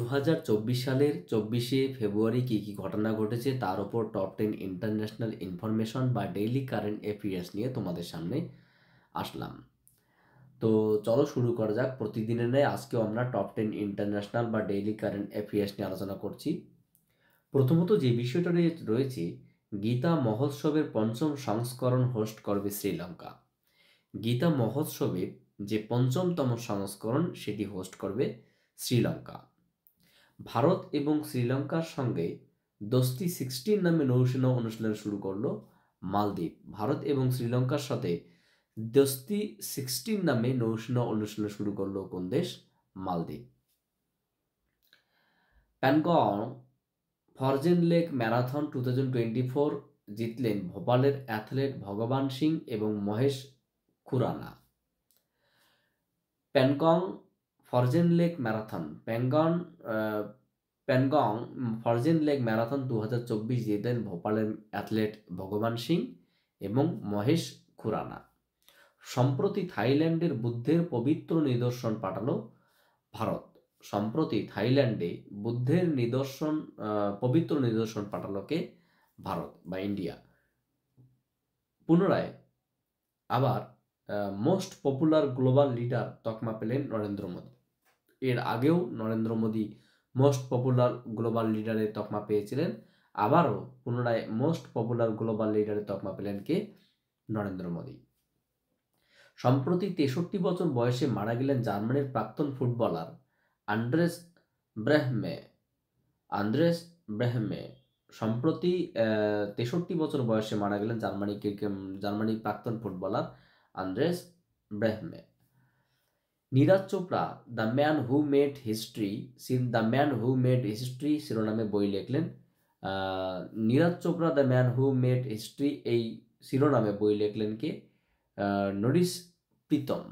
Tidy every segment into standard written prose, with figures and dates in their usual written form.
2024 সালের 24শে ফেব্রুয়ারি কী কী ঘটনা ঘটেছে তার ওপর টপ 10 ইন্টারন্যাশনাল ইনফরমেশন বা ডেইলি কারেন্ট অ্যাফেয়ার্স নিয়ে তোমাদের সামনে আসলাম। তো চলো শুরু করা যাক। প্রতিদিনের ন্যায় আজকেও আমরা টপ 10 ইন্টারন্যাশনাল বা ডেইলি কারেন্ট অ্যাফেয়ার্স নিয়ে আলোচনা করছি। প্রথমত যে বিষয়টা রয়েছে, গীতা মহোৎসবের পঞ্চম সংস্করণ হোস্ট করবে শ্রীলঙ্কা। গীতা মহোৎসবের যে পঞ্চমতম সংস্করণ সেটি হোস্ট করবে শ্রীলঙ্কা। ভারত এবং শ্রীলঙ্কার সঙ্গে দোস্তি 16 নামে নৌসেনা অনুশীলন শুরু করলো মালদ্বীপ। ভারত এবং শ্রীলঙ্কার সাথে দোস্তি 16 নামে নৌসেনা অনুশীলন শুরু করলো কোন দেশ? মালদ্বীপ। প্যানগং ফরজেন লেক ম্যারাথন 2024 জিতলেন ভোপালের অ্যাথলেট ভগবান সিং এবং Mahesh Khurana. Pangong frozen lake marathon Pangong frozen lake marathon 2024 জিতেন ভোপালের অ্যাথলেট ভগবান সিং এবং মহেশ খুরানা। সম্প্রতি থাইল্যান্ডের বুদ্ধের পবিত্র নিদর্শন পাঠালো ভারত। সম্প্রতি থাইল্যান্ডে বুদ্ধের পবিত্র নিদর্শন পাঠালো কে? ভারত বা ইন্ডিয়া। পুনরায় আবার মোস্ট পপুলার গ্লোবাল লিডার তকমা পেলেন নরেন্দ্র মোদী। এর আগেও Narendra Modi most popular global লিডারের তকমা পেয়েছিলেন, আবারও পুনরায় মোস্ট পপুলার গ্লোবাল লিডারের তকমা পেলেন কে? নরেন্দ্র মোদী। সম্প্রতি 63 বছর বয়সে মারা গেলেন জার্মানির প্রাক্তন ফুটবলার আন্দ্রেস ব্রেহমে। সম্প্রতি 63 বছর বয়সে মারা গেলেন জার্মানির প্রাক্তন footballer Andreas Brehme. Neeraj Chopra the man who made history শিরোনামে বই লিখলেন। Neeraj Chopra the man who made history এই শিরোনামে বই লিখলেন কে? Norris Pritam.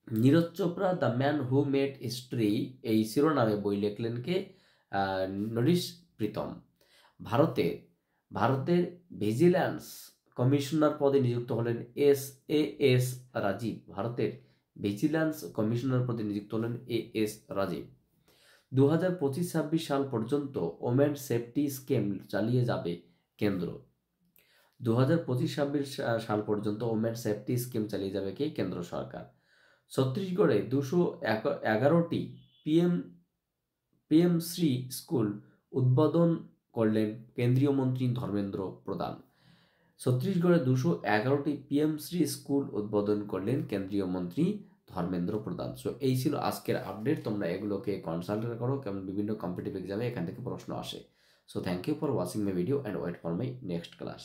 Neeraj Chopra the man who made history এই শিরোনামে বই লিখলেন কে? নরিস প্রীতম। ভারতের ভিজিল্যান্স কমিশনার পদে নিযুক্ত হলেন এস রাজীব। ভারতের ভিজিল্যান্স কমিশনার পদে নিযুক্ত হলেন এস রাজীব। 2025-26 সাল পর্যন্ত ওমেন সেফটি স্কিম চালিয়ে যাবে কেন্দ্র। 2025-26 সাল পর্যন্ত ওমেন সেফটি স্কিম চালিয়ে যাবে কে? কেন্দ্র সরকার। ছত্তিশগড়ে 211টি পিএমশ্রী স্কুল উদ্বোধন করলেন কেন্দ্রীয় মন্ত্রী ধর্মেন্দ্র প্রধান। ছত্তিশগড়ে 211টি পিএমশ্রী স্কুল উদ্বোধন করলেন কেন্দ্রীয় মন্ত্রী ধর্মেন্দ্র প্রধান। সো এই ছিল আজকের আপডেট। তোমরা এগুলোকে কনসাল্ট করো, কারণ বিভিন্ন কম্পিটিটিভ এক্সামে এখান থেকে প্রশ্ন আসে। So thank you for watching my video and wait for my next class.